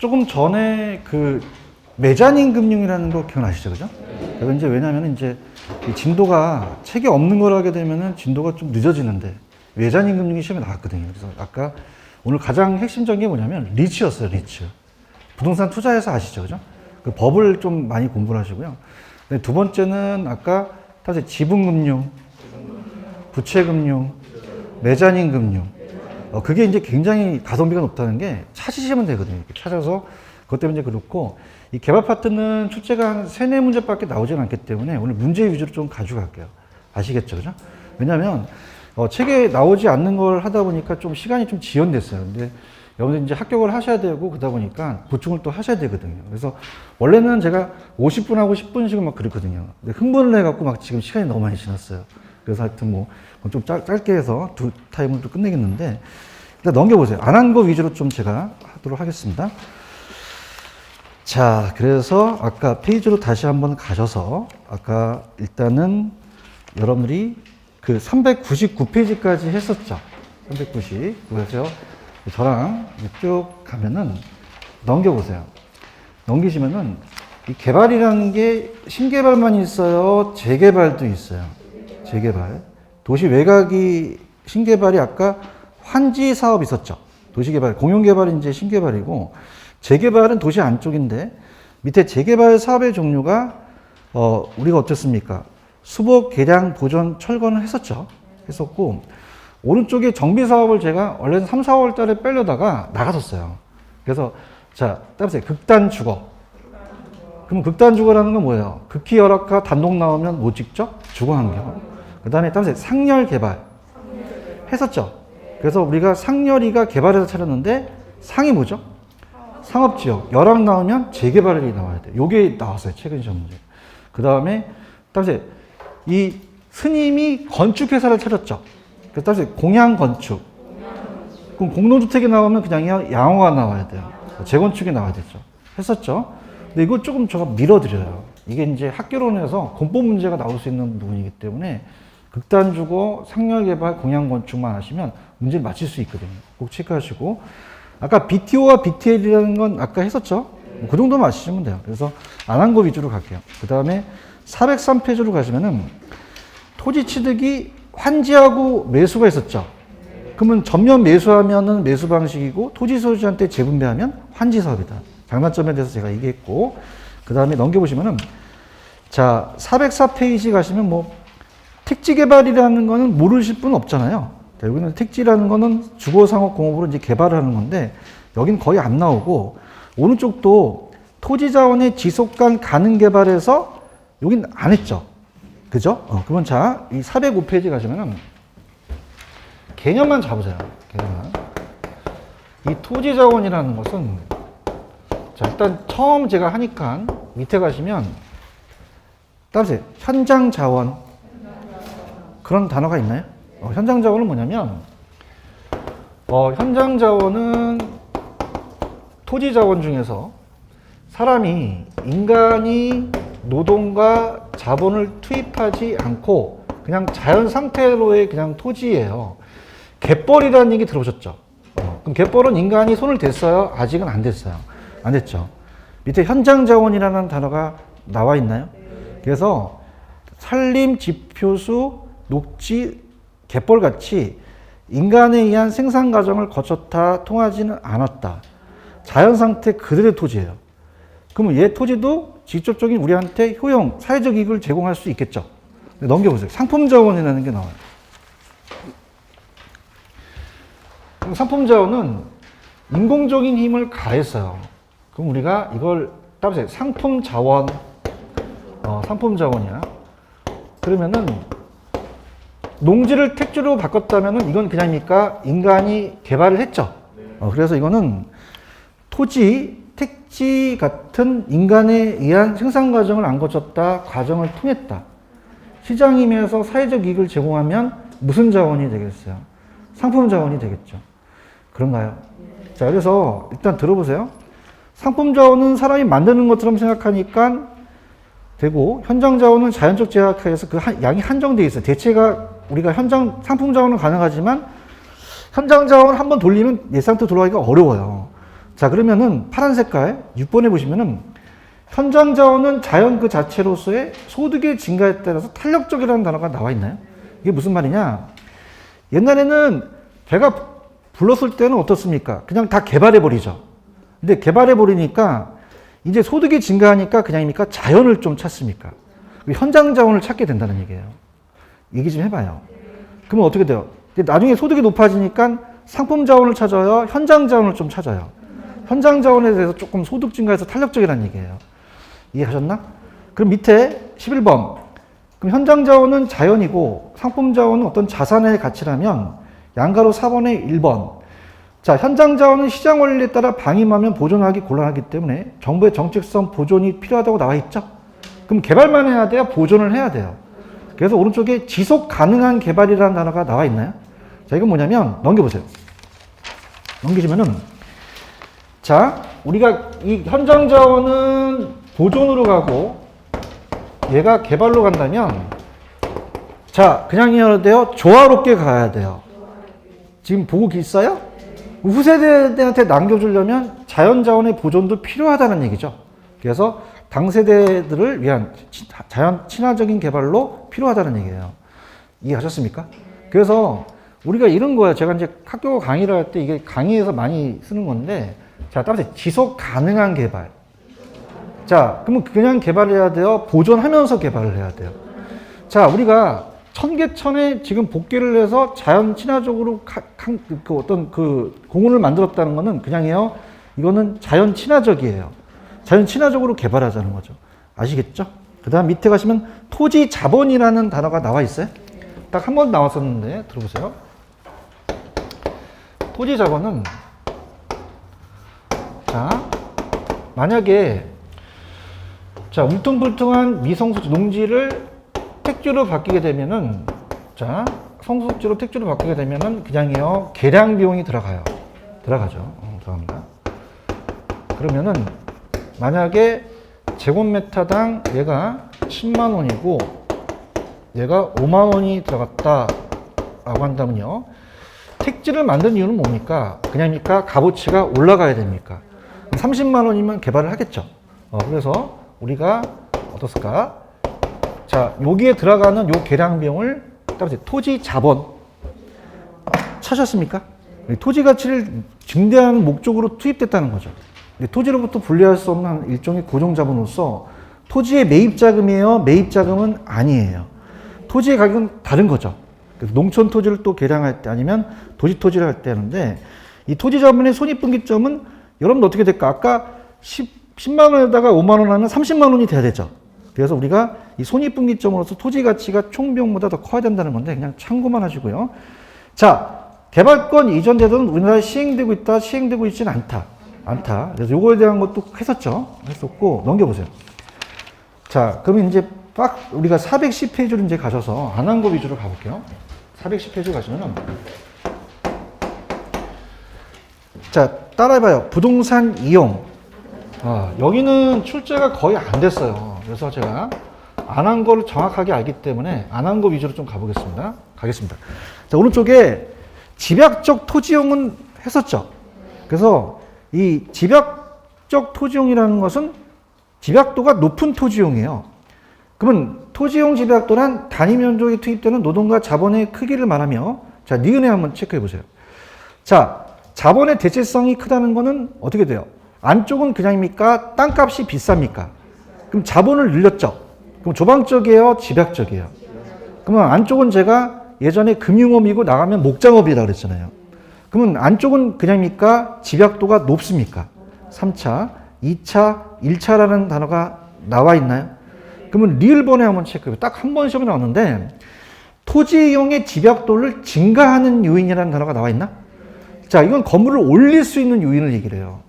조금 전에 그 메자닌 금융이라는 거 기억나시죠? 그죠? 그래서 이제 왜냐면 이제 이 진도가 책이 없는 걸 하게 되면은 진도가 좀 늦어지는데 메자닌 금융이 시험에 나왔거든요. 그래서 아까 오늘 가장 핵심적인 게 뭐냐면 리츠였어요, 리츠. 부동산 투자해서 아시죠? 그죠? 그 법을 좀 많이 공부를 하시고요. 두 번째는 아까 사실 지분금융, 부채금융, 메자닌 금융. 그게 이제 굉장히 가성비가 높다는 게 찾으시면 되거든요. 이렇게 찾아서 그것 때문에 이제 그렇고 이 개발 파트는 출제가 한 3, 4문제밖에 나오진 않기 때문에 오늘 문제 위주로 좀 가져갈게요. 아시겠죠? 그죠? 왜냐면 책에 나오지 않는 걸 하다 보니까 좀 시간이 좀 지연됐어요. 근데 여러분들 이제 합격을 하셔야 되고 그러다 보니까 보충을 또 하셔야 되거든요. 그래서 원래는 제가 50분하고 10분씩은 막 그랬거든요. 근데 흥분을 해갖고 막 지금 시간이 너무 많이 지났어요. 그래서 하여튼 뭐 좀 짧게 해서 2타임을 또 끝내겠는데 일단 넘겨보세요. 안 한 거 위주로 좀 제가 하도록 하겠습니다. 자, 그래서 아까 페이지로 다시 한번 가셔서 아까 일단은 여러분들이 그 399페이지까지 했었죠. 390. 그래서 저랑 쭉 가면은 넘겨보세요. 넘기시면은 이 개발이라는 게 신개발만 있어요? 재개발도 있어요. 재개발. 도시 외곽이 신개발이 아까 환지 사업 있었죠. 도시개발, 공용개발이 이제 신개발이고 재개발은 도시 안쪽인데 밑에 재개발 사업의 종류가 우리가 어떻습니까? 수복, 개량, 보존, 철거는 했었죠. 했었고 오른쪽에 정비 사업을 제가 원래는 3, 4월 달에 빼려다가 나갔었어요. 그래서 자, 따라서 극단 주거. 그럼 극단 주거라는 건 뭐예요? 극히 열악화 단독 나오면 못 찍죠? 주거 환경. 그 다음에 따라서 상열 개발. 했었죠. 그래서 우리가 상열이가 개발해서 차렸는데 상이 뭐죠? 상업지역. 열악 나오면 재개발이 나와야 돼요. 요게 나왔어요. 최근 시험 문제. 그 다음에 따라서 이 스님이 건축회사를 차렸죠. 그래서 따라서 공양건축. 그럼 공동주택이 나오면 그냥 양호가 나와야 돼요. 재건축이 나와야 되죠. 했었죠. 근데 이거 조금 제가 밀어드려요. 이게 이제 학교론에서 공법 문제가 나올 수 있는 부분이기 때문에 극단주거, 상열개발, 공양건축만 하시면 문제를 맞힐 수 있거든요. 꼭 체크하시고 아까 BTO와 BTL이라는 건 아까 했었죠. 그 정도만 아시면 돼요. 그래서 안 한 거 위주로 갈게요. 그 다음에 403페이지로 가시면은 토지 취득이 환지하고 매수가 있었죠. 그러면 전면 매수하면은 매수 방식이고 토지 소유주한테 재분배하면 환지 사업이다. 장단점에 대해서 제가 얘기했고 그 다음에 넘겨보시면은 자 404페이지 가시면 뭐 택지 개발이라는 거는 모르실 분 없잖아요. 여기는 택지라는 거는 주거상업공업으로 이제 개발을 하는 건데 여긴 거의 안 나오고 오른쪽도 토지 자원의 지속간 가능 개발에서 여긴 안 했죠. 그죠? 그러면 자, 이 405페이지 가시면은 개념만 잡으세요. 개념만. 이 토지 자원이라는 것은 자, 일단 처음 제가 하니까 밑에 가시면 따라서 현장 자원 그런 단어가 있나요? 현장 자원은 뭐냐면 현장 자원은 토지 자원 중에서 사람이 인간이 노동과 자본을 투입하지 않고 그냥 자연 상태로의 그냥 토지예요. 갯벌이라는 얘기 들어보셨죠? 그럼 갯벌은 인간이 손을 댔어요? 아직은 안 됐어요. 안 됐죠. 밑에 현장 자원이라는 단어가 나와 있나요? 그래서 산림, 지표수, 녹지, 갯벌같이 인간에 의한 생산 과정을 거쳤다 통하지는 않았다. 자연 상태 그대로의 토지예요. 그러면 얘 토지도 직접적인 우리한테 효용, 사회적 이익을 제공할 수 있겠죠. 넘겨보세요. 상품 자원이라는 게 나와요. 상품 자원은 인공적인 힘을 가했어요. 그럼 우리가 이걸 따보세요. 상품 자원, 상품 자원이야. 그러면은 농지를 택지로 바꿨다면은 이건 그냥이니까 인간이 개발을 했죠. 그래서 이거는 토지, 택지 같은 인간에 의한 생산 과정을 안 거쳤다, 과정을 통했다. 시장임에서 사회적 이익을 제공하면 무슨 자원이 되겠어요? 상품 자원이 되겠죠. 그런가요? 자, 그래서 일단 들어보세요. 상품 자원은 사람이 만드는 것처럼 생각하니까 되고, 현장 자원은 자연적 제약하에서 그 양이 한정되어 있어요. 대체가 우리가 상품 자원은 가능하지만 현장 자원을 한번 돌리면 옛 상태로 돌아가기가 어려워요. 자, 그러면은 파란 색깔 6번에 보시면은 현장 자원은 자연 그 자체로서의 소득의 증가에 따라서 탄력적이라는 단어가 나와 있나요? 이게 무슨 말이냐? 옛날에는 배가 불렀을 때는 어떻습니까? 그냥 다 개발해버리죠. 근데 개발해버리니까 이제 소득이 증가하니까 그냥입니까? 자연을 좀 찾습니까? 현장 자원을 찾게 된다는 얘기예요. 얘기 좀 해봐요. 그러면 어떻게 돼요? 나중에 소득이 높아지니까 상품 자원을 찾아요? 현장 자원을 좀 찾아요? 현장 자원에 대해서 조금 소득 증가해서 탄력적이라는 얘기예요. 이해하셨나? 그럼 밑에 11번. 그럼 현장 자원은 자연이고 상품 자원은 어떤 자산의 가치라면 양가로 4번에 1번. 자, 현장 자원은 시장 원리에 따라 방임하면 보존하기 곤란하기 때문에 정부의 정책성 보존이 필요하다고 나와 있죠? 그럼 개발만 해야 돼요? 보존을 해야 돼요? 그래서 오른쪽에 지속 가능한 개발이라는 단어가 나와 있나요? 자, 이건 뭐냐면 넘겨보세요. 넘기시면은 자, 우리가 이 현장 자원은 보존으로 가고 얘가 개발로 간다면 자, 그냥 해야 돼요? 조화롭게 가야 돼요. 지금 보고 있어요? 후세대한테 남겨주려면 자연자원의 보존도 필요하다는 얘기죠. 그래서 당세대들을 위한 자연 친화적인 개발로 필요하다는 얘기예요. 이해하셨습니까? 그래서 우리가 이런 거예요. 제가 이제 학교 강의를 할 때 이게 강의에서 많이 쓰는 건데, 자, 따라서 지속 가능한 개발. 자, 그러면 그냥 개발해야 돼요? 보존하면서 개발을 해야 돼요? 자, 우리가 천개천에 지금 복귀를 해서 자연 친화적으로 그 어떤 그 공원을 만들었다는 거는 그냥이에요. 이거는 자연 친화적이에요. 자연 친화적으로 개발하자는 거죠. 아시겠죠? 그 다음 밑에 가시면 토지 자본이라는 단어가 나와 있어요. 딱 한 번 나왔었는데 들어보세요. 토지 자본은 자, 만약에 자, 울퉁불퉁한 미성숙 농지를 택지로 바뀌게 되면은 자, 성숙지로 택지로 바뀌게 되면은 그냥이요. 개량 비용이 들어가요. 들어가죠. 들어갑니다. 그러면은 만약에 제곱미터당 얘가 10만 원이고 얘가 5만 원이 들어갔다라고 한다면요. 택지를 만든 이유는 뭡니까? 그냥입니까? 값어치가 올라가야 됩니까? 30만 원이면 개발을 하겠죠. 그래서 우리가 어떻을까? 자, 여기에 들어가는 요 계량 비용을 토지 자본 찾았습니까? 토지 가치를 증대하는 목적으로 투입됐다는 거죠. 토지로부터 분리할 수 없는 일종의 고정 자본으로서 토지의 매입 자금이에요? 매입 자금은 아니에요. 토지의 가격은 다른 거죠. 그래서 농촌 토지를 또 계량할 때 아니면 도시 토지를 할 때 하는데 이 토지 자본의 손익분기점은 여러분 어떻게 될까? 아까 10만 원에다가 5만 원 하면 30만 원이 돼야 되죠. 그래서 우리가 이 손익분기점으로서 토지 가치가 총 비용보다 더 커야 된다는 건데 그냥 참고만 하시고요. 자, 개발권 이전 제도는 우리나라에 시행되고 있다, 시행되고 있지는 않다. 그래서 요거에 대한 것도 했었고 넘겨보세요. 자, 그러면 이제 딱 우리가 410페이지로 이제 가셔서 안 한 거 위주로 가볼게요. 410페이지 가시면은 자, 따라해봐요. 부동산 이용. 여기는 출제가 거의 안 됐어요. 그래서 제가 안 한 거를 정확하게 알기 때문에 안 한 거 위주로 좀 가보겠습니다. 자, 오른쪽에 집약적 토지용은 했었죠. 그래서 이 집약적 토지용이라는 것은 집약도가 높은 토지용이에요. 그러면 토지용 집약도란 단위 면적에 투입되는 노동과 자본의 크기를 말하며 자, 니은에 한번 체크해 보세요. 자, 자본의 대체성이 크다는 거는 어떻게 돼요? 안쪽은 그냥입니까? 땅값이 비쌉니까? 그럼 자본을 늘렸죠. 그럼 조방적이에요? 집약적이에요? 그러면 안쪽은 제가 예전에 금융업이고 나가면 목장업이라고 그랬잖아요. 그러면 안쪽은 그냥입니까? 집약도가 높습니까? 3차, 2차, 1차라는 단어가 나와 있나요? 그러면 리을번에 한번 체크해요. 딱 한 번 시험에 나왔는데 토지 이용의 집약도를 증가하는 요인이라는 단어가 나와 있나? 자, 이건 건물을 올릴 수 있는 요인을 얘기를 해요.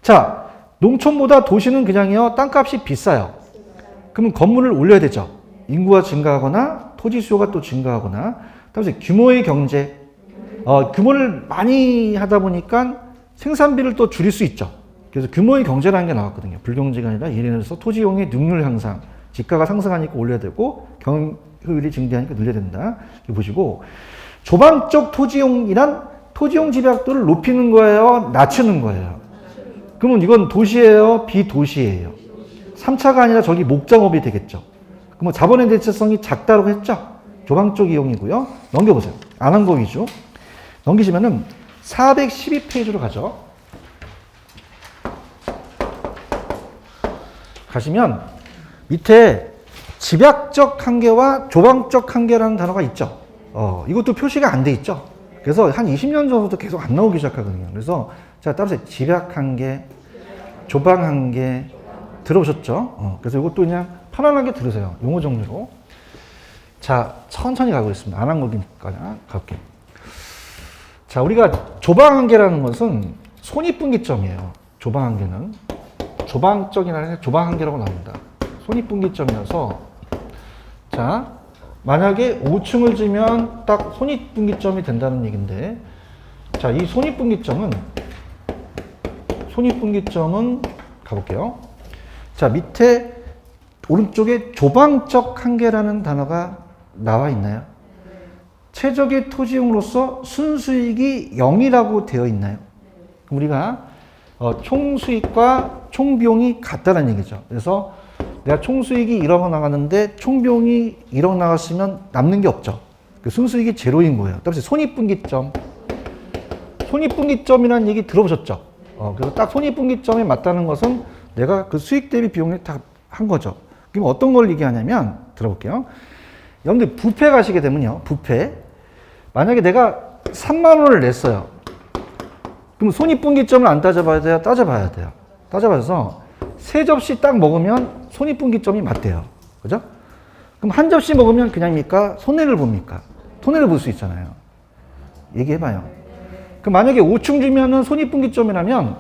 자, 농촌보다 도시는 그냥요, 땅값이 비싸요. 그러면 건물을 올려야 되죠. 인구가 증가하거나 토지 수요가 또 증가하거나 그다음에 규모의 경제, 규모를 많이 하다 보니까 생산비를 또 줄일 수 있죠. 그래서 규모의 경제라는 게 나왔거든요. 불경제가 아니라 예를 들어서 토지 이용의 능률 향상, 지가가 상승하니까 올려야 되고 경효율이 증대하니까 늘려야 된다. 이렇게 보시고 조방적 토지용이란 토지용 집약도를 높이는 거예요? 낮추는 거예요? 그러면 이건 도시예요? 비도시예요? 3차가 아니라 저기 목장업이 되겠죠. 그러면 자본의 대체성이 작다고 했죠? 조방적 이용이고요. 넘겨보세요. 안 한 거 위주. 넘기시면은 412페이지로 가죠. 가시면 밑에 집약적 한계와 조방적 한계라는 단어가 있죠. 이것도 표시가 안 돼 있죠. 그래서 한 20년 전부터 계속 안 나오기 시작하거든요. 그래서 자, 따라서 집약 한계, 조방 한계 들어보셨죠? 그래서 이것도 그냥 편안하게 들으세요. 용어 정리로. 자, 천천히 가고 있습니다. 안 한 거니까 갈게요. 자, 우리가 조방 한계라는 것은 손익분기점이에요. 조방 한계는 조방적이나 조방 한계라고 나옵니다. 손익분기점이어서 자, 만약에 5층을 지면 딱 손익분기점이 된다는 얘기인데, 자, 이 손익분기점은 가볼게요. 자, 밑에 오른쪽에 조방적 한계라는 단어가 나와 있나요? 최적의 토지용으로서 순수익이 0이라고 되어 있나요? 그럼 우리가 총수익과 총비용이 같다는 얘기죠. 그래서 내가 총수익이 1억 나갔는데 총비용이 1억 나갔으면 남는 게 없죠. 순수익이 제로인 거예요. 따라서 손익분기점이라는 얘기 들어보셨죠? 그래서 딱 손익분기점에 맞다는 것은 내가 그 수익 대비 비용을 다 한 거죠. 그럼 어떤 걸 얘기하냐면 들어볼게요. 여러분들 뷔페 가시게 되면요. 뷔페. 만약에 내가 3만 원을 냈어요. 그럼 손익분기점을 안 따져봐야 돼요? 따져봐야 돼요. 따져봐서 세 접시 딱 먹으면 손익분기점이 맞대요. 그죠? 그럼 한 접시 먹으면 그냥입니까? 손해를 봅니까? 손해를 볼 수 있잖아요. 얘기해봐요. 그럼 만약에 5층 주면은 손익분기점이라면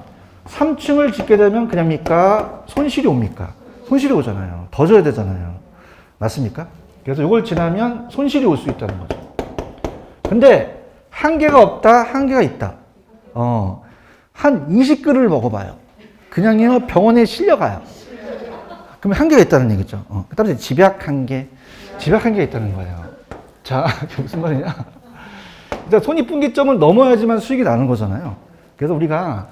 3층을 짓게 되면 그냥입니까? 손실이 옵니까? 손실이 오잖아요. 더 줘야 되잖아요. 맞습니까? 그래서 이걸 지나면 손실이 올 수 있다는 거죠. 근데 한계가 없다, 한계가 있다. 한 20그릇을 먹어봐요. 그냥요, 병원에 실려가요. 그럼 한계가 있다는 얘기죠. 그 다음에 집약 한계가 있다는 거예요. 자, 이게 무슨 말이냐? 일단 손익분기점을 넘어야지만 수익이 나는 거잖아요. 그래서 우리가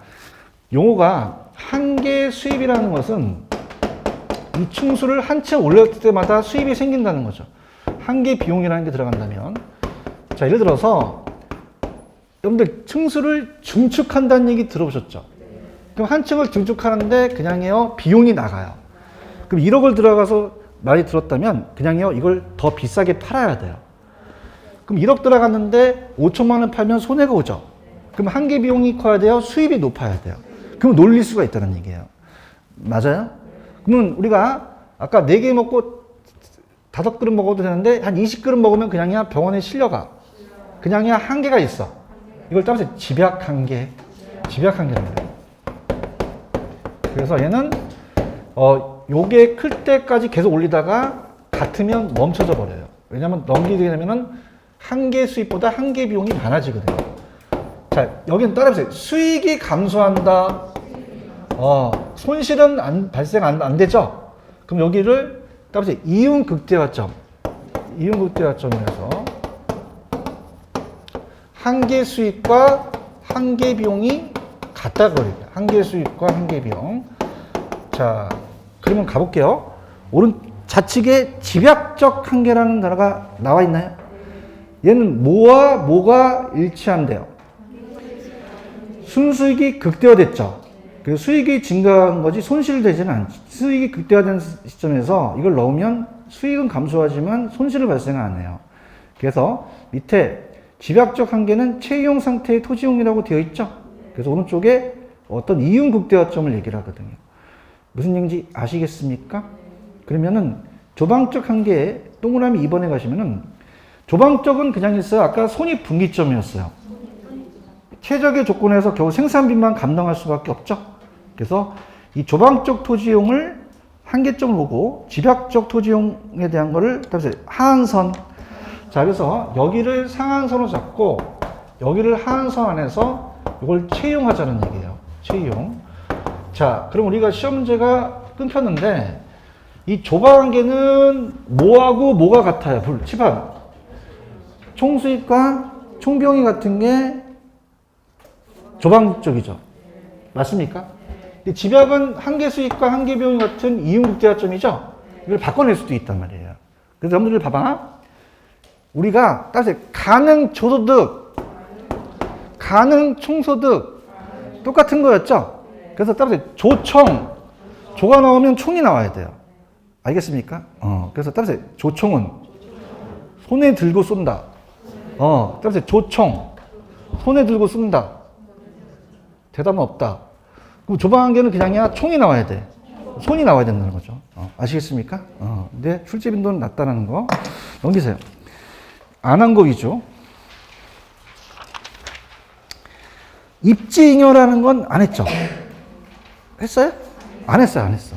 용어가 한계 수입이라는 것은 이 층수를 한 층 올렸을 때마다 수입이 생긴다는 거죠. 한계 비용이라는 게 들어간다면. 자, 예를 들어서 여러분들 층수를 증축한다는 얘기 들어보셨죠? 그럼 한 층을 증축하는데 그냥요 비용이 나가요. 그럼 1억을 들어가서 많이 들었다면 그냥요 이걸 더 비싸게 팔아야 돼요. 그럼 1억 들어갔는데 5천만 원 팔면 손해가 오죠. 그럼 한계 비용이 커야 돼요? 수입이 높아야 돼요. 그럼 놀릴 수가 있다는 얘기예요. 맞아요? 그러면 우리가 아까 4개 먹고 5그릇 먹어도 되는데 한 20그릇 먹으면 그냥이야 병원에 실려가. 그냥이야 한계가 있어. 이걸 따라서 집약 한계랍니다. 그래서 얘는 요게 클 때까지 계속 올리다가 같으면 멈춰져 버려요. 왜냐하면 넘기게 되면은 한계 수입보다 한계 비용이 많아지거든요. 자, 여기는 따라해보세요. 수익이 감소한다. 손실은 발생 안 되죠? 그럼 여기를 따라해보세요. 이윤 극대화점이라서 한계 수익과 한계 비용이 같다 그럽니다. 한계 수익과 한계 비용. 자, 그러면 가볼게요. 오른 좌측에 집약적 한계라는 단어가 나와 있나요? 얘는 뭐와 뭐가 일치한대요? 순수익이 극대화됐죠. 그래서 수익이 증가한 거지 손실되지는 않지. 수익이 극대화된 시점에서 이걸 넣으면 수익은 감소하지만 손실을 발생 안 해요. 그래서 밑에 집약적 한계는 채용 상태의 토지용이라고 되어 있죠. 그래서 오른쪽에 어떤 이윤 극대화점을 얘기를 하거든요. 무슨 얘기인지 아시겠습니까? 그러면은 조방적 한계에 동그라미 2번에 가시면은 조방적은 그냥 있어요. 아까 손익분기점이었어요. 최적의 조건에서 겨우 생산비만 감당할 수밖에 없죠. 그래서 이 조방적 토지용을 한계점을 보고 집약적 토지용에 대한 거를 하한선. 자, 그래서 여기를 상한선으로 잡고 여기를 하한선 안에서 이걸 채용하자는 얘기예요. 채용. 자, 그럼 우리가 시험 문제가 끊겼는데 이 조방한계는 뭐하고 뭐가 같아요? 칠판. 총수익과 총비용이 같은 게 조방적이죠. 맞습니까? 근데 집약은 한계 수익과 한계 비용 같은 이윤국제화점이죠. 이걸 바꿔낼 수도 있단 말이에요. 그래서 여러분들 봐봐. 우리가 따라서 가능 조소득, 가능 총소득 똑같은 거였죠. 그래서 따라서 조총, 조가 나오면 총이 나와야 돼요. 알겠습니까? 그래서 따라서 조총은 손에 들고 쏜다. 따라서 조총, 손에 들고 쏜다. 대답은 없다. 그럼 조방한계는 그냥이야 총이 나와야 돼. 손이 나와야 된다는 거죠. 아시겠습니까? 근데 출제 빈도는 낮다는 거 넘기세요. 안 한 거 위주. 입지잉여라는 건 안 했죠? 했어요? 안 했어요, 안 했어.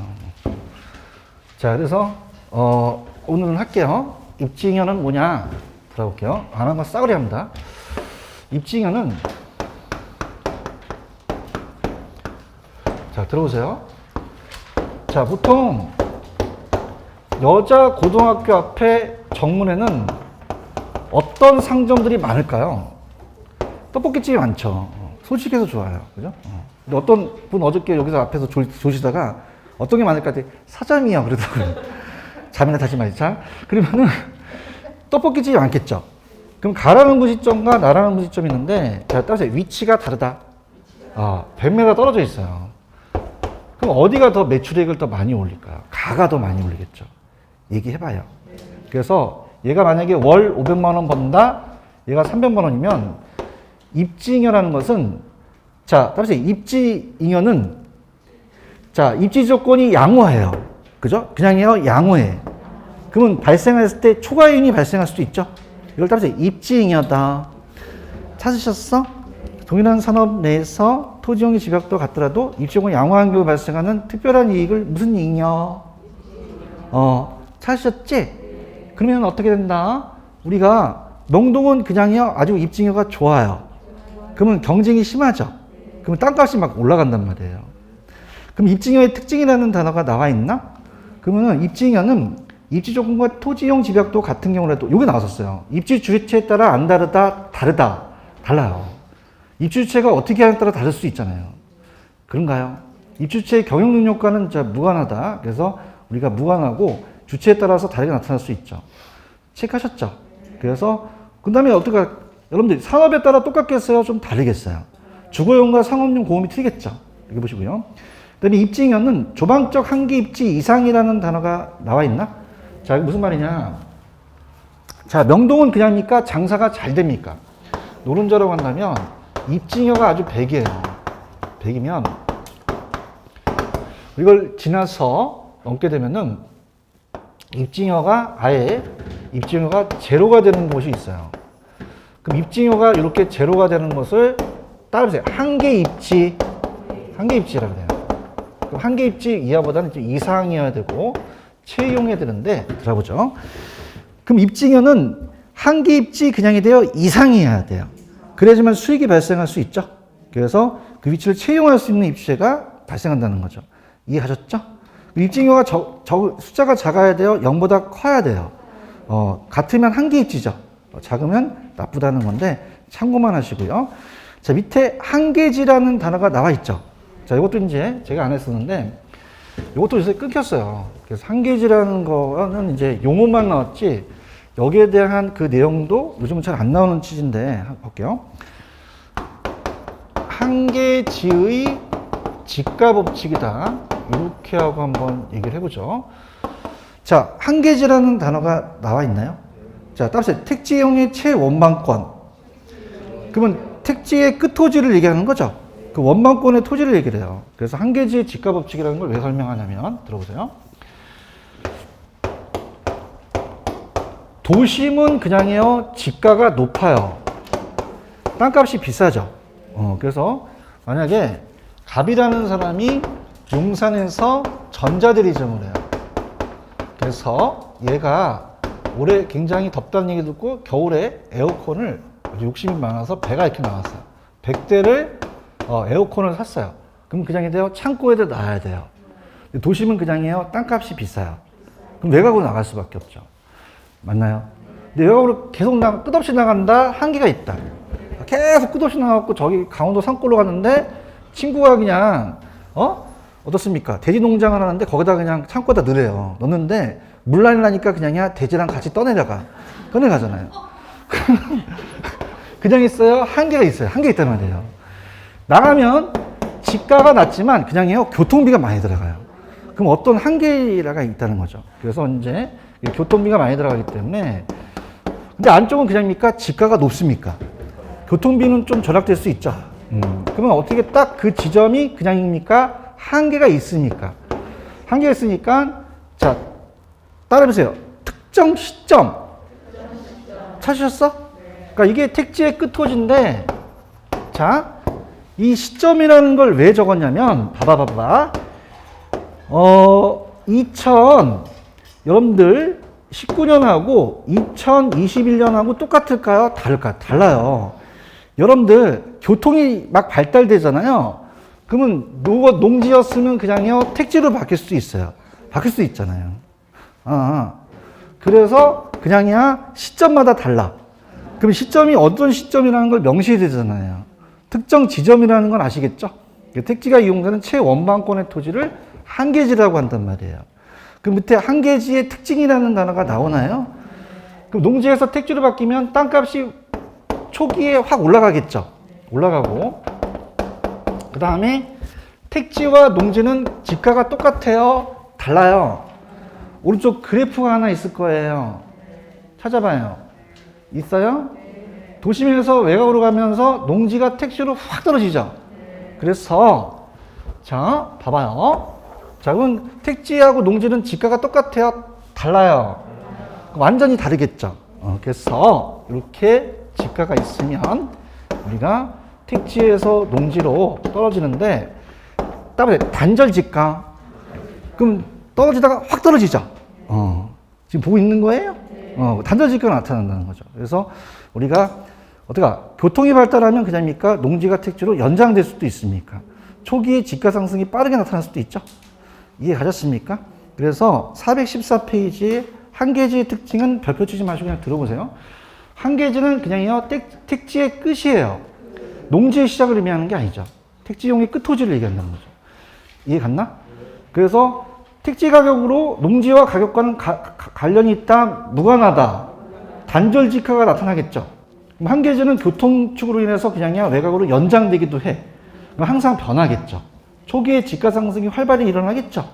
자, 그래서 오늘은 할게요. 입지잉여는 뭐냐? 들어볼게요. 안 한 거 싸구려 합니다. 입지잉여는 자, 들어보세요. 자, 보통 여자 고등학교 앞에 정문에는 어떤 상점들이 많을까요? 떡볶이집이 많죠. 솔직해서 좋아요. 그죠? 근데 어떤 분 어저께 여기서 앞에서 조시다가 어떤 게 많을까 했더니 사장이요. 그러더라고요. 잠이나 다시 말자. 그러면은 떡볶이집이 많겠죠. 그럼 가라는 분시점과 나라는 분시점이 있는데, 자, 따라서 위치가 다르다. 100m 떨어져 있어요. 그럼 어디가 더 매출액을 더 많이 올릴까요? 가가 더 많이 올리겠죠. 얘기해봐요. 그래서 얘가 만약에 월 500만 원 번다, 얘가 300만 원이면 입지잉여라는 것은, 자, 따라서 입지잉여는, 자, 입지 조건이 양호해요. 그죠? 그냥요, 양호해. 그러면 발생했을 때 초과이윤이 발생할 수도 있죠. 이걸 따라서 입지잉여다. 찾으셨어? 동일한 산업 내에서 토지용의 집약도 같더라도 입지조건이 양호한 경우 발생하는 특별한 이익을 무슨 이익이냐? 찾으셨지? 그러면 어떻게 된다? 우리가 명동은 그냥요 아주 입지잉여가 좋아요. 그러면 경쟁이 심하죠. 그러면 땅값이 막 올라간단 말이에요. 그럼 입지잉여의 특징이라는 단어가 나와 있나? 그러면 입지잉여는 입지조건과 토지용 집약도 같은 경우라도 여기 나왔었어요. 입지 주체에 따라 안 다르다, 다르다, 달라요. 입지 주체가 어떻게 하냐에 따라 다를 수 있잖아요. 그런가요? 입지 주체의 경영 능력과는 무관하다. 그래서 우리가 무관하고 주체에 따라서 다르게 나타날 수 있죠. 체크하셨죠? 그래서 그 다음에 어떻게 여러분들 산업에 따라 똑같겠어요? 좀 다르겠어요. 주거용과 상업용 고음이 틀리겠죠? 여기 보시고요. 그 다음에 입지잉여는 조방적 한계 입지 이상이라는 단어가 나와 있나? 자, 무슨 말이냐? 자, 명동은 그냥입니까? 장사가 잘 됩니까? 노른자라고 한다면 입지잉여가 아주 100이에요. 100이면 이걸 지나서 넘게 되면은 입지잉여가 아예 입지잉여가 제로가 되는 곳이 있어요. 그럼 입지잉여가 이렇게 제로가 되는 것을 따라보세요. 한계 입지라고 해요. 그럼 한계 입지 이하보다는 좀 이상이어야 되고 채용해야 되는데 들어보죠. 그럼 입지잉여는 한계 입지 그냥이 되어 이상이어야 돼요. 그래야지만 수익이 발생할 수 있죠. 그래서 그 위치를 채용할 수 있는 입지가 발생한다는 거죠. 이해하셨죠? 입지잉여가 숫자가 작아야 돼요. 0보다 커야 돼요. 같으면 한계 입지죠. 작으면 나쁘다는 건데 참고만 하시고요. 자, 밑에 한계지라는 단어가 나와 있죠. 자, 이것도 이제 제가 안 했었는데 이것도 요새 끊겼어요. 그래서 한계지라는 거는 이제 용어만 나왔지 여기에 대한 그 내용도 요즘은 잘 안 나오는 취지인데 한번 볼게요. 한계지의 지가 법칙이다. 이렇게 하고 한번 얘기를 해보죠. 자, 한계지라는 단어가 나와 있나요? 자, 따라서 택지형의 최원방권. 그러면 택지의 끝토지를 얘기하는 거죠. 그 원방권의 토지를 얘기를 해요. 그래서 한계지의 지가 법칙이라는 걸 왜 설명하냐면 들어보세요. 도심은 그냥요 지가가 높아요. 땅값이 비싸죠. 그래서 만약에 갑이라는 사람이 용산에서 전자대리점을 해요. 그래서 얘가 올해 굉장히 덥다는 얘기 듣고 겨울에 에어컨을 욕심이 많아서 배가 이렇게 나왔어요. 100대를 에어컨을 샀어요. 그럼 그냥이돼요. 창고에다 놔야 돼요. 도심은 그냥이에요. 땅값이 비싸요. 그럼 외곽으로 나갈 수밖에 없죠. 맞나요? 근데 외곽으로 계속 끝없이 나간다. 한계가 있다. 계속 끝없이 나가고 저기 강원도 산골로 갔는데 친구가 그냥 어떻습니까? 돼지 농장을 하는데 거기다 그냥 창고에다 넣으래요. 넣는데 물난리 나니까 그냥 돼지랑 같이 떠내가잖아요. 그냥 있어요? 한계가 있어요. 한계 있단 말이에요. 나가면 지가가 낮지만 그냥요 교통비가 많이 들어가요. 그럼 어떤 한계가 있다는 거죠. 그래서 이제 교통비가 많이 들어가기 때문에 근데 안쪽은 그냥입니까? 지가가 높습니까? 교통비는 좀 절약될 수 있죠. 그러면 어떻게 딱 그 지점이 그냥입니까? 한계가 있으니까. 한계가 있으니까 자 따라해보세요. 특정 시점 찾으셨어? 그러니까 이게 택지의 끝토지인데 자, 이 시점이라는 걸 왜 적었냐면 봐봐 여러분들 19년하고 2021년하고 똑같을까요? 다를까요? 달라요. 여러분들 교통이 막 발달되잖아요. 그러면 농지였으면 그냥요 택지로 바뀔 수 있어요. 바뀔 수 있잖아요. 그래서 그냥이야 시점마다 달라. 그럼 시점이 어떤 시점이라는 걸 명시해야 되잖아요. 특정 지점이라는 건 아시겠죠? 택지가 이용되는 최원방권의 토지를 한계지라고 한단 말이에요. 그 밑에 한계지의 특징이라는 단어가 나오나요? 그럼 농지에서 택지로 바뀌면 땅값이 초기에 확 올라가겠죠. 올라가고 그 다음에 택지와 농지는 지가가 똑같아요? 달라요? 오른쪽 그래프가 하나 있을 거예요. 찾아봐요. 있어요? 도심에서 외곽으로 가면서 농지가 택지로 확 떨어지죠. 그래서 자 봐봐요. 자 그럼 택지하고 농지는 지가가 똑같아요? 달라요? 완전히 다르겠죠. 그래서 이렇게 지가가 있으면 우리가 택지에서 농지로 떨어지는데 따라해 단절 지가 그럼 떨어지다가 확 떨어지죠. 지금 보고 있는 거예요? 단절 지가가 나타난다는 거죠. 그래서 우리가 교통이 발달하면 그냥입니까? 농지가 택지로 연장될 수도 있습니까? 초기에 지가 상승이 빠르게 나타날 수도 있죠. 이해 가셨습니까? 그래서 414페이지의 한계지의 특징은 별표 치지 마시고 그냥 들어보세요. 한계지는 그냥요 택지의 끝이에요. 농지의 시작을 의미하는 게 아니죠. 택지용의 끝토지를 얘기한다는 거죠. 이해 갔나? 그래서 택지 가격으로 농지와 가격과는 관련이 있다, 무관하다, 단절 지가가 나타나겠죠. 한계지는 교통축으로 인해서 그냥요 외곽으로 연장되기도 해. 항상 변하겠죠. 초기에 지가 상승이 활발히 일어나겠죠.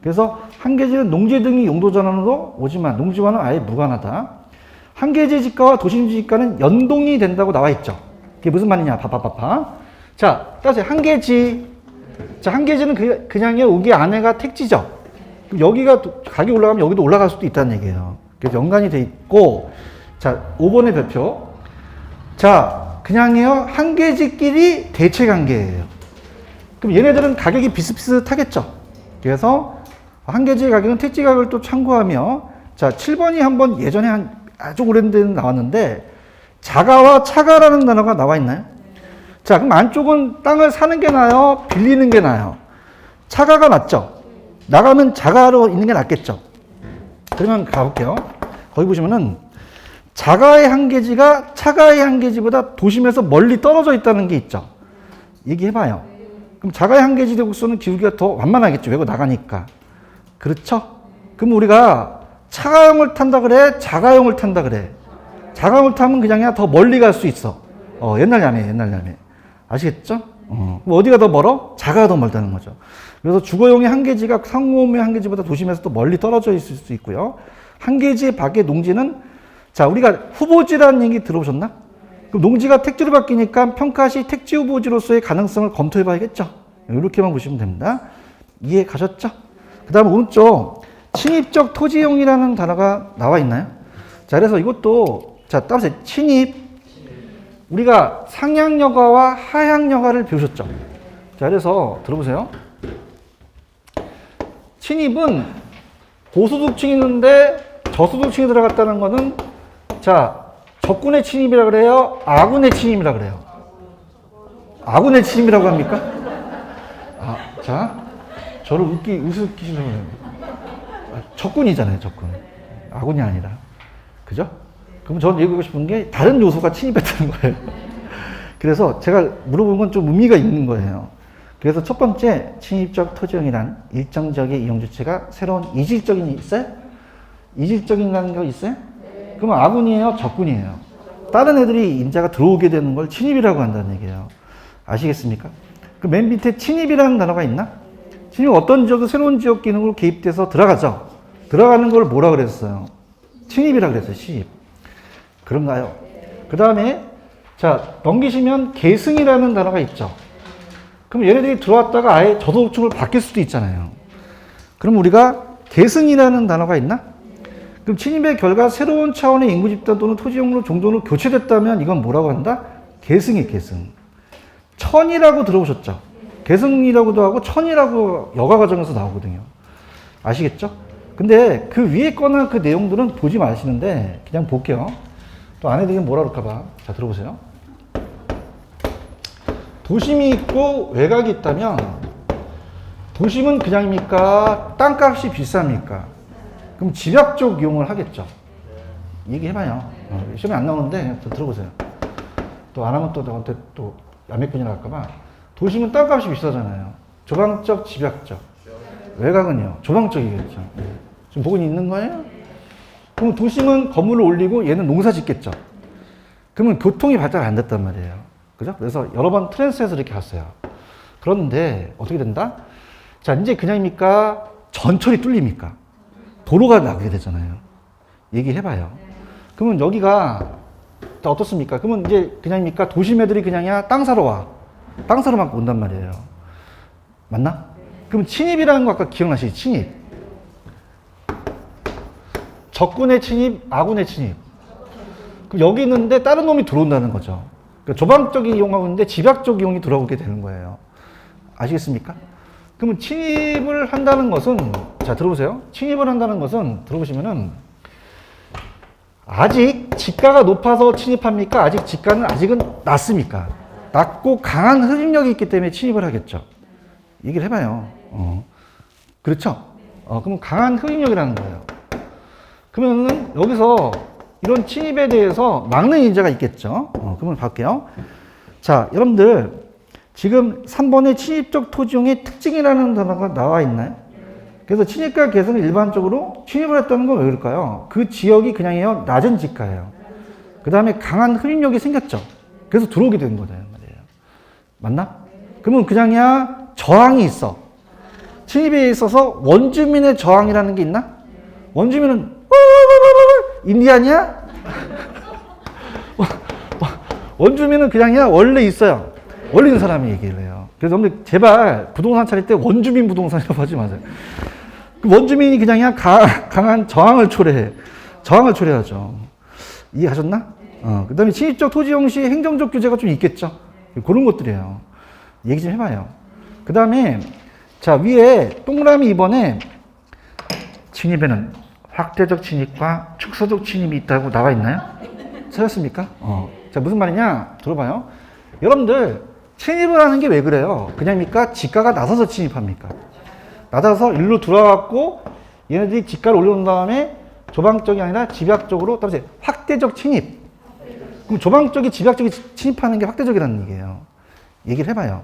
그래서 한계지는 농지 등이 용도 전환으로 오지만 농지와는 아예 무관하다. 한계지 지가와 도심지 지가는 연동이 된다고 나와 있죠. 그게 무슨 말이냐? 자, 따라서 한계지. 자, 한계지는 그냥요 여기 안에가 택지죠. 여기가 가격이 올라가면 여기도 올라갈 수도 있다는 얘기예요. 그래서 연관이 돼 있고, 자, 5번의 별표. 자, 그냥요 한계지끼리 대체 관계예요. 그럼 얘네들은 가격이 비슷비슷하겠죠. 그래서 한계지의 가격은 택지 가격을 또 참고하며 자 7번이 한번 예전에 아주 오랜 데는 나왔는데 자가와 차가라는 단어가 나와 있나요? 자 그럼 안쪽은 땅을 사는 게 나아요? 빌리는 게 나아요? 차가가 낫죠? 나가면 자가로 있는 게 낫겠죠? 그러면 가볼게요. 거기 보시면은 자가의 한계지가 차가의 한계지보다 도심에서 멀리 떨어져 있다는 게 있죠. 얘기해봐요. 그럼 자가의 한계지 대국소는 기울기가 더 완만하겠죠. 외고 나가니까. 그렇죠? 그럼 우리가 차가용을 탄다 그래? 자가용을 탄다 그래? 자가용을 타면 그냥 더 멀리 갈 수 있어. 옛날 야매. 아시겠죠? 어디가 더 멀어? 자가가 더 멀다는 거죠. 그래서 주거용의 한계지가 상호용의 한계지보다 도심에서 또 멀리 떨어져 있을 수 있고요. 한계지 밖의 농지는 자, 우리가 후보지라는 얘기 들어보셨나? 그럼 농지가 택지로 바뀌니까 평가시 택지 후보지로서의 가능성을 검토해 봐야겠죠? 이렇게만 보시면 됩니다. 이해 가셨죠? 그 다음 오른쪽 침입적 토지용이라는 단어가 나와 있나요? 자, 그래서 이것도 자, 따라서 침입 우리가 상향여가와 하향여가를 배우셨죠? 자, 그래서 들어보세요. 침입은 고소득층이 있는데 저소득층이 들어갔다는 거는 자, 적군의 침입이라 그래요? 아군의 침입이라 그래요? 아군의 침입이라고 합니까? 자, 저를 우습기시려고 해요. 적군이잖아요, 적군. 아군이 아니라. 그죠? 그럼 저는 얘기하고 싶은 게 다른 요소가 침입했다는 거예요. 그래서 제가 물어본 건 좀 의미가 있는 거예요. 그래서 첫 번째 침입적 토지형이란 일정 지역의 이용 주체가 새로운 이질적인 있어요? 이질적인 거 있어요? 그러면 아군이에요? 적군이에요? 다른 애들이 인자가 들어오게 되는 걸 침입이라고 한다는 얘기예요. 아시겠습니까? 그 맨 밑에 침입이라는 단어가 있나? 침입 어떤 지역도 새로운 지역 기능으로 개입돼서 들어가죠. 들어가는 걸 뭐라 그랬어요? 침입이라 그랬어요. 침입. 그런가요? 그 다음에 자 넘기시면 계승이라는 단어가 있죠. 그럼 얘네들이 들어왔다가 아예 저소득층으로 바뀔 수도 있잖아요. 그럼 우리가 계승이라는 단어가 있나? 그럼 침입의 결과 새로운 차원의 인구 집단 또는 토지용으로 종전으로 교체됐다면 이건 뭐라고 한다? 계승이 계승. 천이라고 들어보셨죠? 계승이라고도 하고 천이라고 여가 과정에서 나오거든요. 아시겠죠? 근데 그 위에 거나 그 내용들은 보지 마시는데 그냥 볼게요. 또 안에 뭐라 그럴까봐. 자, 들어보세요. 도심이 있고 외곽이 있다면 도심은 그냥입니까? 땅값이 비쌉니까? 그럼 집약적 이용을 하겠죠. 얘기해봐요. 시험에 안 나오는데 또 들어보세요. 또 안 하면 또 나한테 또 야매꾼이라 할까봐. 도심은 땅값이 비싸잖아요. 조방적, 집약적. 외곽은요? 조방적이겠죠. 지금 보고 있는 거예요? 그럼 도심은 건물을 올리고 얘는 농사 짓겠죠. 그러면 교통이 발달 안 됐단 말이에요. 그죠? 그래서 여러 번 트랜스해서 이렇게 갔어요. 그런데 어떻게 된다? 자, 이제 그냥입니까? 전철이 뚫립니까? 도로가 나게 되잖아요. 얘기해봐요. 그러면 여기가 어떻습니까? 그러면 이제 그냥입니까? 도심 애들이 그냥이야 땅 사러 와. 땅 사러 막 온단 말이에요. 맞나? 그럼 침입이라는 거 아까 기억나시죠? 침입. 적군의 침입, 아군의 침입. 그럼 여기 있는데 다른 놈이 들어온다는 거죠. 그러니까 조방적인 이용하고 있는데 집약적 이용이 들어오게 되는 거예요. 아시겠습니까? 그러면 침입을 한다는 것은, 자, 들어보세요. 침입을 한다는 것은, 들어보시면은, 아직 지가가 높아서 침입합니까? 아직 지가는 아직은 낮습니까? 낮고 강한 흡입력이 있기 때문에 침입을 하겠죠. 얘기를 해봐요. 그렇죠? 그럼 강한 흡입력이라는 거예요. 그러면은 여기서 이런 침입에 대해서 막는 인자가 있겠죠. 그러면 볼게요. 자, 여러분들 지금 3번의 침입적 토지용의 특징이라는 단어가 나와 있나요? 그래서 침입과 계승은 일반적으로 침입을 했다는 건 왜 그럴까요? 그 지역이 그냥이에요. 낮은 지가예요. 그 다음에 강한 흡입력이 생겼죠. 그래서 들어오게 된 거잖아요. 맞나? 그러면 그냥이야 저항이 있어. 침입에 있어서 원주민의 저항이라는 게 있나? 원주민은 인디안이야? 원주민은 그냥이야 원래 있어요. 원래 있는 사람이 얘기를 해요. 그래서 여러분들 제발 부동산 차릴 때 원주민 부동산이라고 하지 마세요. 그 원주민이 그냥이야 강한 저항을 초래해. 저항을 초래하죠. 이해하셨나? 그 다음에 침입적 토지 형시 행정적 규제가 좀 있겠죠. 그런 것들이에요. 얘기 좀 해봐요. 그 다음에 자 위에 동그라미 2번에 침입에는 확대적 침입과 축소적 침입이 있다고 나와 있나요? 찾았습니까? 자 무슨 말이냐? 들어봐요. 여러분들 침입을 하는 게 왜 그래요? 그냥입니까? 지가가 낮아서 침입합니까? 낮아서 일로 들어와갖고 얘네들이 지가를 올려놓은 다음에 조방적이 아니라 집약적으로 따라서 확대적 침입. 그럼 조방적이 집약적이 침입하는 게 확대적이라는 얘기예요. 얘기를 해봐요.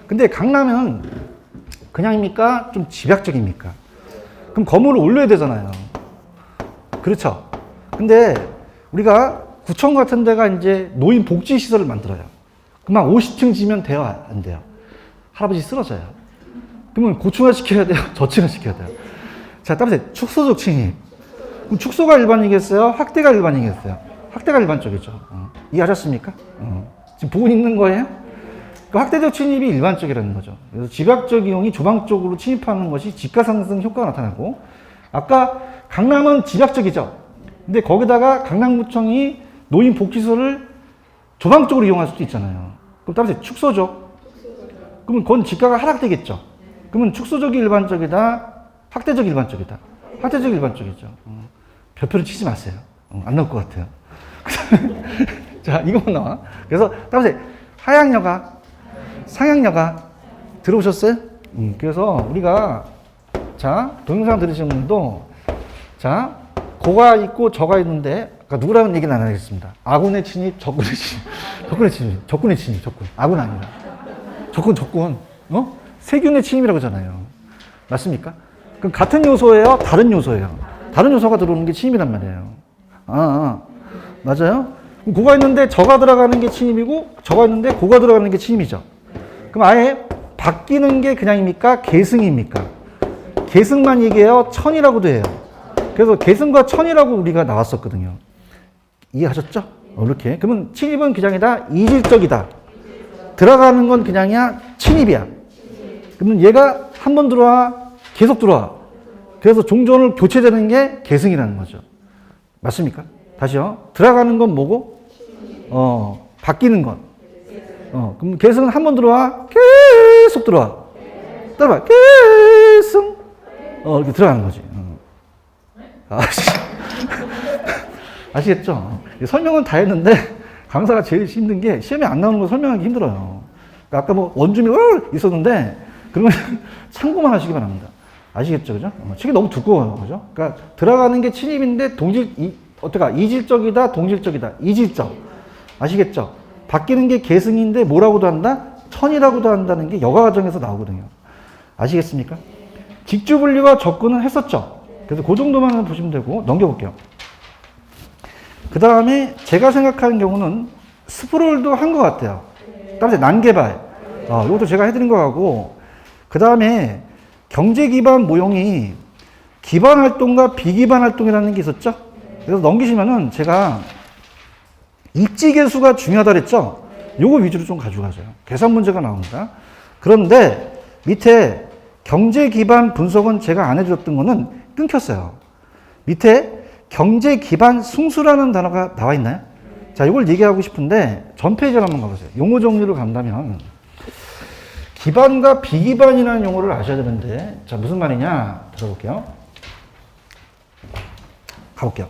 근데 강남은 그냥입니까? 좀 집약적입니까? 그럼 건물을 올려야 되잖아요. 그렇죠? 근데 우리가 구청 같은 데가 이제 노인 복지 시설을 만들어요. 그만 50층 지면 돼요? 안 돼요? 할아버지 쓰러져요. 그러면 고층화 시켜야 돼요? 저층화 시켜야 돼요? 자, 따라서 축소적 침입. 그럼 축소가 일반이겠어요? 확대가 일반이겠어요? 확대가 일반적이죠. 이해하셨습니까? 지금 보고 있는 거예요? 그 확대적 침입이 일반적이라는 거죠. 그래서 집약적 이용이 조방적으로 침입하는 것이 지가 상승 효과가 나타나고, 아까 강남은 집약적이죠. 근데 거기다가 강남구청이 노인 복지소를 조방적으로 이용할 수도 있잖아요. 그럼 따라서 축소죠. 그러면 그건 지가가 하락되겠죠. 그러면 축소적이 일반적이다, 확대적 일반적이다. 확대적 일반적이죠. 별표를 치지 마세요. 안 나올 것 같아요. 자, 이것만 나와. 그래서 따라서 하향여가, 상향여가 들어오셨어요? 그래서 우리가 자 동영상 들으시는 분도 자 고가 있고 저가 있는데 아까 누구라는 얘기는 안 하겠습니다. 아군의 침입, 적군의 침입, 적군의 침입, 적군의 침입, 적군. 아군 아니라 적군. 세균의 침입이라고 하잖아요. 맞습니까? 그럼 같은 요소예요? 다른 요소예요? 다른 요소가 들어오는 게 침입이란 말이에요. 맞아요? 그럼 고가 있는데 저가 들어가는 게 침입이고 저가 있는데 고가 들어가는 게 침입이죠. 그럼 아예 바뀌는 게 그냥입니까? 계승입니까? 계승만 얘기해요? 천이라고도 해요. 그래서 계승과 천이라고 우리가 나왔었거든요. 이해하셨죠? 이렇게. 그러면 침입은 그냥이다. 이질적이다. 들어가는 건 그냥이야. 침입이야. 그러면 얘가 한 번 들어와. 계속 들어와. 그래서 종전을 교체되는 게 계승이라는 거죠. 맞습니까? 다시요. 들어가는 건 뭐고? 바뀌는 건. 그럼 계승은 한 번 들어와. 계속 들어와. 따라봐. 계승. 이렇게 들어가는 거지. 아시겠죠? 설명은 다 했는데 강사가 제일 힘든 게 시험에 안 나오는 거 설명하기 힘들어요. 그러니까 아까 뭐 원줌이 있었는데 그런 건 참고만 하시기 바랍니다. 아시겠죠? 그죠? 책이 너무 두꺼워요. 그죠? 그러니까 들어가는 게 침입인데 이질적이다, 동질적이다. 이질적. 아시겠죠? 바뀌는 게 계승인데 뭐라고도 한다? 천이라고도 한다는 게 여가 과정에서 나오거든요. 아시겠습니까? 직주분리와 접근은 했었죠. 그래서 그 정도만 보시면 되고 넘겨볼게요. 그 다음에 제가 생각하는 경우는 스프롤도 한 것 같아요. 그다음에 난개발. 이것도 제가 해드린 거 같고, 그 다음에 경제 기반 모형이 기반 활동과 비기반 활동이라는 게 있었죠. 그래서 넘기시면은 제가 입지 계수가 중요하다 그랬죠. 요거 위주로 좀 가져가세요. 계산 문제가 나옵니다. 그런데 밑에 경제 기반 분석은 제가 안 해줬던 거는 끊겼어요. 밑에 경제 기반 승수라는 단어가 나와 있나요? 자, 이걸 얘기하고 싶은데 전 페이지를 한번 가보세요. 용어 정리를 간다면 기반과 비기반이라는 용어를 아셔야 되는데, 자, 무슨 말이냐 들어볼게요. 가볼게요.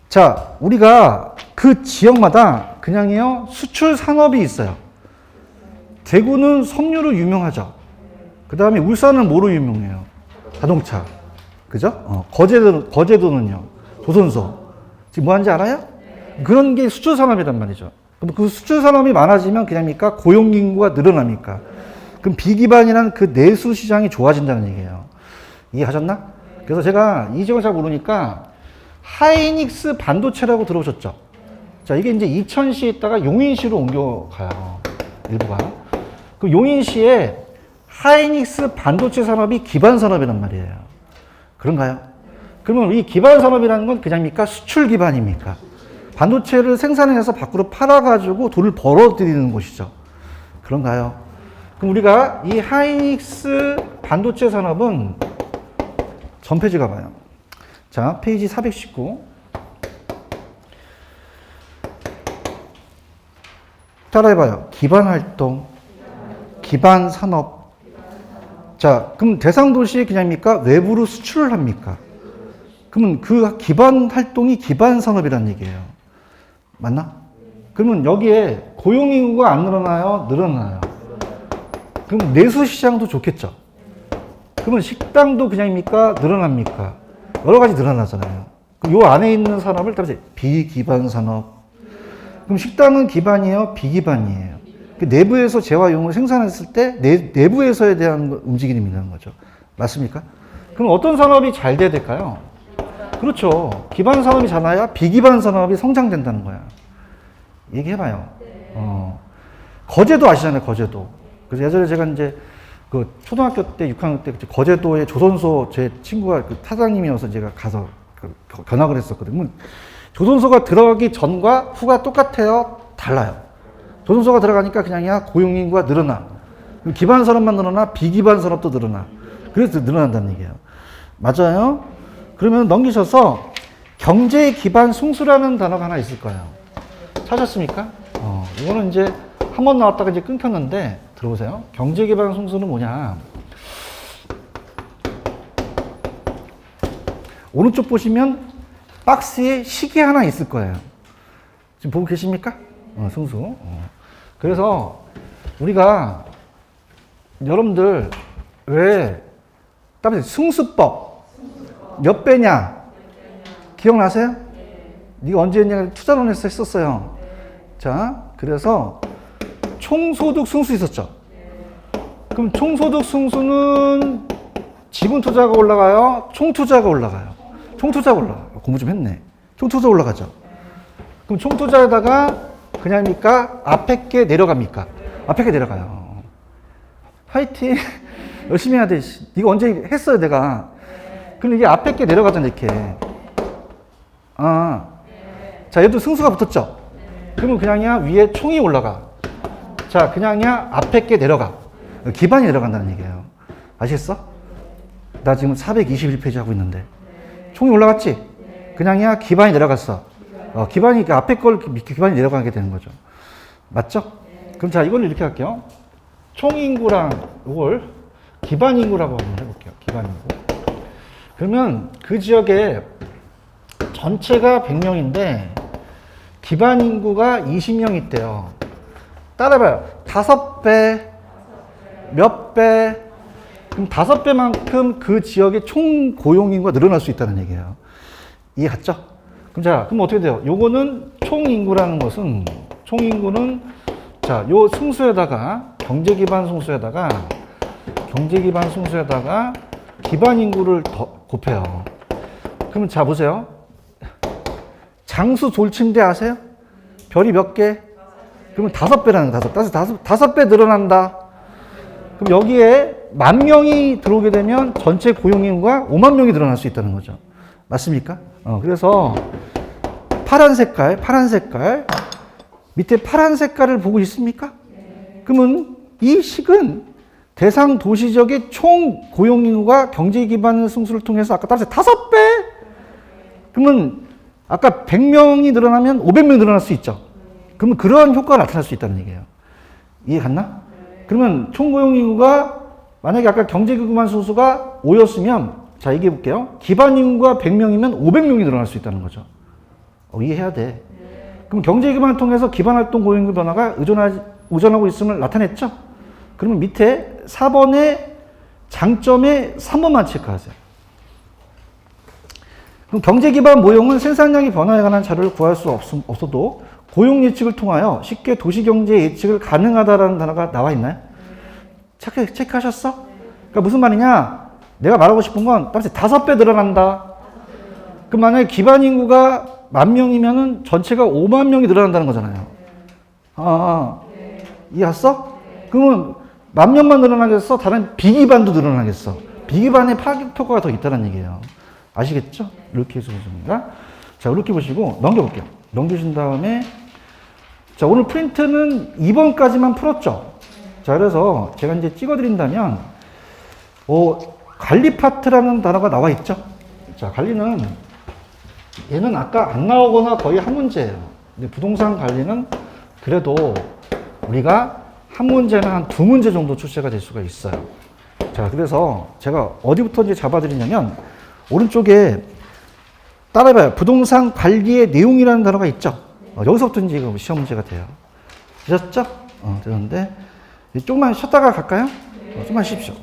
자, 우리가 그 지역마다 그냥요 수출 산업이 있어요. 대구는 석유로 유명하죠. 그 다음에 울산은 뭐로 유명해요? 자동차. 그죠? 거제도는요? 조선소. 지금 뭐 하는지 알아요? 그런 게 수출 산업이란 말이죠. 그럼 그 수출 산업이 많아지면 그냥입니까? 고용 인구가 늘어납니까? 그럼 비기반이란 그 내수 시장이 좋아진다는 얘기예요. 이해하셨나? 그래서 제가 이 지역을 잘 모르니까 하이닉스 반도체라고 들어오셨죠? 자, 이게 이제 이천시에 있다가 용인시로 옮겨가요. 일부가. 그 용인시에 하이닉스 반도체 산업이 기반 산업이란 말이에요. 그런가요? 그러면 이 기반 산업이라는 건 그냥입니까? 수출 기반입니까? 반도체를 생산해서 밖으로 팔아가지고 돈을 벌어들이는 곳이죠. 그런가요? 그럼 우리가 이 하이닉스 반도체 산업은 전 페이지 가봐요. 자, 페이지 419. 따라해봐요. 기반 활동, 기반 산업. 자, 그럼 대상 도시에 그냥입니까? 외부로 수출을 합니까? 그러면 그 기반 활동이 기반 산업이란 얘기예요. 맞나? 그러면 여기에 고용 인구가 안 늘어나요? 늘어나요. 그럼 내수 시장도 좋겠죠. 그러면 식당도 그냥입니까? 늘어납니까? 여러 가지 늘어나잖아요. 그럼 요 안에 있는 산업을 따라서 비기반 산업. 그럼 식당은 기반이에요? 비기반이에요? 그 내부에서 재화용을 생산했을 때 내부에서에 대한 움직임이 있는 거죠. 맞습니까? 그럼 어떤 산업이 잘 돼야 될까요? 그렇죠. 기반 산업이 잘나야 비기반 산업이 성장된다는 거야. 얘기해봐요. 거제도 아시잖아요, 거제도. 그래서 예전에 제가 이제 그 초등학교 때, 6학년 때 거제도의 조선소 제 친구가 그 사장님이어서 제가 가서 견학을 했었거든요. 조선소가 들어가기 전과 후가 똑같아요? 달라요. 조선소가 들어가니까 그냥이야 고용인구가 늘어나. 기반 산업만 늘어나, 비기반 산업도 늘어나. 그래서 늘어난다는 얘기예요. 맞아요? 그러면 넘기셔서 경제 기반 승수라는 단어가 하나 있을 거예요. 찾았습니까? 이거는 이제 한 번 나왔다가 이제 끊겼는데 들어보세요. 경제 기반 승수는 뭐냐? 오른쪽 보시면 박스에 시계 하나 있을 거예요. 지금 보고 계십니까? 승수. 그래서 우리가 여러분들 왜 승수법 몇 배냐 기억나세요? 네가 언제 했냐 투자론에서 했었어요. 자, 그래서 총소득 승수 있었죠. 그럼 총소득 승수는 지분 투자가 올라가요? 총 투자가 올라가요? 총 투자가 올라가요. 공부 좀 했네. 총 투자 올라가죠. 그럼 총 투자에다가 그냥입니까? 앞에 게 내려갑니까? 앞에 게 내려가요. 화이팅. 열심히 해야 돼. 이거 언제 했어요, 내가. 그럼 이게 앞에 게 내려가잖아, 이렇게. 자, 얘도 승수가 붙었죠? 그러면 그냥이야 위에 총이 올라가. 자, 그냥이야 앞에 게 내려가. 기반이 내려간다는 얘기예요. 아시겠어? 나 지금 421페이지 하고 있는데. 총이 올라갔지? 그냥이야 기반이 내려갔어. 기반이, 그 앞에 걸 기반이 내려가게 되는 거죠. 맞죠? 그럼 자, 이걸 이렇게 할게요. 총 인구랑 이걸 기반 인구라고 한번 해볼게요. 기반 인구. 그러면 그 지역에 전체가 100명인데 기반 인구가 20명 있대요. 따라해봐요. 5배, 몇 배, 그럼 5배만큼 그 지역의 총 고용 인구가 늘어날 수 있다는 얘기예요. 이해 갔죠? 그럼 어떻게 돼요? 요거는 총 인구라는 것은, 총 인구는, 자, 요 승수에다가, 경제 기반 승수에다가 기반 인구를 더 곱해요. 그러면 자, 보세요. 장수 돌침대 아세요? 별이 몇 개? 그러면 5배라는 거예요. 5배 늘어난다. 그럼 여기에 10,000명이 들어오게 되면 전체 고용인구가 50,000명이 늘어날 수 있다는 거죠. 맞습니까? 그래서 파란 색깔, 밑에 파란 색깔을 보고 있습니까? 그러면 이 식은 대상 도시 지역의 총 고용인구가 경제 기반 승수를 통해서 아까 따라서 5배? 그러면 아까 100명이 늘어나면 500명이 늘어날 수 있죠. 그러면 그러한 효과가 나타날 수 있다는 얘기예요. 이해 갔나? 그러면 총 고용인구가 만약에 아까 경제 기반 승수가 5였으면, 자, 얘기해 볼게요. 기반 인구가 100명이면 500명이 늘어날 수 있다는 거죠. 이해해야 돼. 그럼 경제 기반을 통해서 기반 활동 고용인구 변화가 의존하고 있음을 나타냈죠? 그러면 밑에 4번의 장점에 3번만 체크하세요. 그럼 경제 기반 모형은 생산량의 변화에 관한 자료를 구할 수 없어도 고용 예측을 통하여 쉽게 도시 경제 예측을 가능하다라는 단어가 나와 있나요? 체크하셨어? 그러니까 무슨 말이냐? 내가 말하고 싶은 건 5배 늘어난다. 그럼 만약에 기반 인구가 10,000명이면은 전체가 50,000명이 늘어난다는 거잖아요. 이해했어? 그러면 10,000명만 늘어나겠어? 다른 비기반도 늘어나겠어? 비기반의 파급 효과가 더 있다는 얘기예요. 아시겠죠? 이렇게 해서 보십니다. 자, 이렇게 보시고 넘겨볼게요. 넘겨주신 다음에, 자, 오늘 프린트는 2번까지만 풀었죠? 자, 그래서 제가 이제 찍어드린다면, 관리 파트라는 단어가 나와 있죠? 자, 관리는, 얘는 아까 안 나오거나 거의 한 문제예요. 근데 부동산 관리는 그래도 우리가 한 문제나 한 2문제 정도 출제가 될 수가 있어요. 자, 그래서 제가 어디부터 이제 잡아드리냐면, 오른쪽에 따라해봐요. 부동산 관리의 내용이라는 단어가 있죠? 여기서부터 이제 이거 시험 문제가 돼요. 되셨죠? 되는데, 조금만 쉬었다가 갈까요? 좀만 쉬십시오.